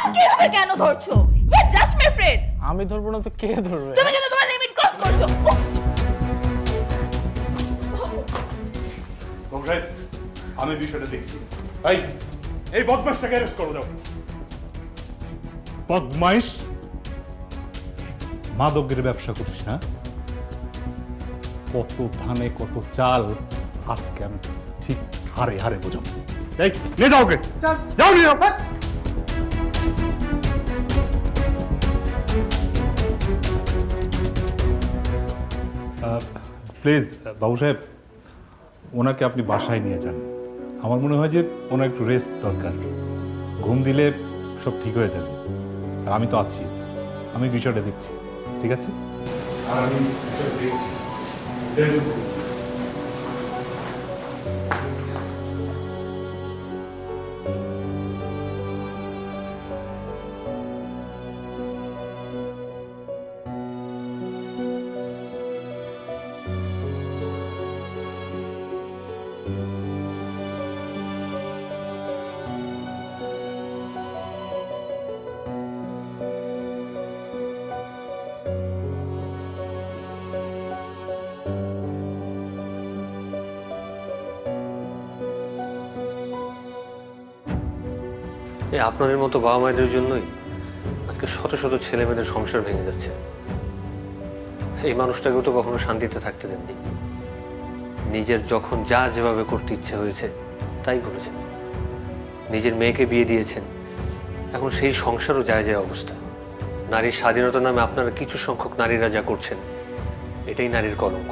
আমাকে এভাবে কেন ধরছো? You are just my friend. আমি ধরবো না তো কে ধরবে? তুমি কিন্তু তোমার লিমিট ক্রস করছো। উফ! কংগ্রেস, আমি বিষয়টা দেখছি। এই বদমাইশটাকে অ্যারেস্ট করো যাও। বদমাইশ, মাদকের ব্যবসা করিস না? কত ধানে কত চাল আজকে আমি ঠিক হারে হারে বোঝাবো। এই নিয়ে যাও ওকে, যাও নিয়ে যাও। প্লিজ বাবু সাহেব, ওনাকে আপনি বাসায় নিয়ে যান। আমার মনে হয় যে ওনার একটু রেস্ট দরকার। ঘুম দিলে সব ঠিক হয়ে যাবে। আর আমি তো আছি, আমি বিষয়টা দেখছি, ঠিক আছে? আর আমি দেখছি। এই আপনাদের মতো বাবা মায়েদের জন্যই আজকে শত শত ছেলে মেয়েদের সংসার ভেঙে যাচ্ছে। এই মানুষটাকেও তো কখনো শান্তিতে থাকতে দেননি। নিজের যখন যা যেভাবে করতে ইচ্ছে হয়েছে তাই করেছেন। নিজের মেয়েকে বিয়ে দিয়েছেন, এখন সেই সংসারও যায় যায় অবস্থা। নারীর স্বাধীনতার নামে আপনারা কিছু সংখ্যক নারীরা যা করছেন, এটাই নারীর কলঙ্ক।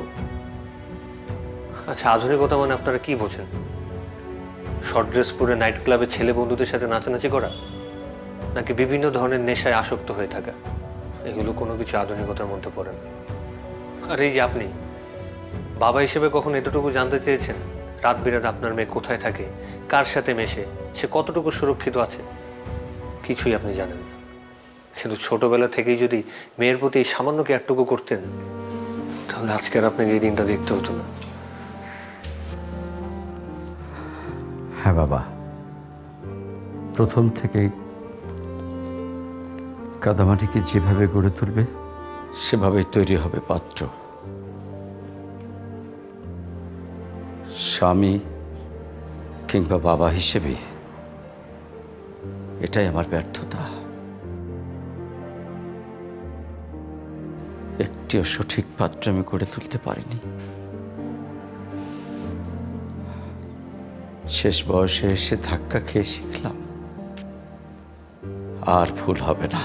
আচ্ছা, আধুনিকতা মানে আপনারা কি বোঝেন? শর্ট ড্রেস পরে নাইট ক্লাবে ছেলে বন্ধুদের সাথে নাচানাচি করা, নাকি বিভিন্ন ধরনের নেশায় আসক্ত হয়ে থাকা? এগুলো কোনো কিছু আধুনিকতার মধ্যে পড়ে না। আর এই যে আপনি বাবা হিসেবে কখন এতটুকু জানতে চেয়েছেন রাত বিরাত আপনার মেয়ে কোথায় থাকে, কার সাথে মেশে, সে কতটুকু সুরক্ষিত আছে? কিছুই আপনি জানেন না। কিন্তু ছোটবেলা থেকেই যদি মেয়ের প্রতি এই সামান্য কেয়ারটুকু করতেন, তাহলে আজকে আর আপনাকে এই দিনটা দেখতে হতো না। হ্যাঁ বাবা, প্রথম থেকেই কাদামাটিকে যেভাবে গড়ে তুলবে সেভাবেই তৈরি হবে পাত্র। স্বামী কিংবা বাবা হিসেবে এটাই আমার ব্যর্থতা। একটিও সঠিক পাত্র আমি গড়ে তুলতে পারিনি। শেষ বয়সে এসে ধাক্কা খেয়ে শিখলাম আর ভুল হবে না।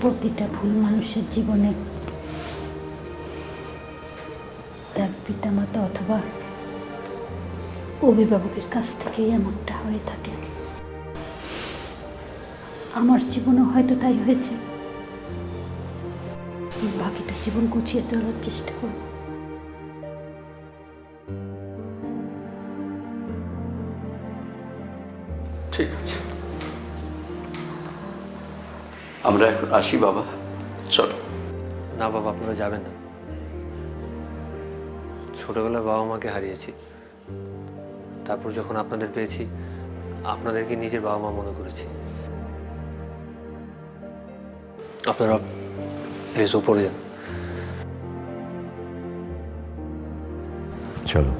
প্রতিটা ভুল মানুষের জীবনে তার পিতামাতা অথবা অভিভাবকের কাছ থেকেই এমনটা হয়ে থাকে। আমার জীবনও হয়তো তাই হয়েছে। বাকিটা জীবন গুছিয়ে তোলার চেষ্টা করব। ঠিক আছে, আমরা এখন আসি বাবা, চলো। না বাবা, আপনারা যাবেন না। ছোটবেলায় বাবা মাকে হারিয়েছি, তারপর যখন আপনাদের পেয়েছি আপনাদেরকে নিজের বাবা মা মনে করেছি। আপনারা প্লিজ উপরে যান। চলো।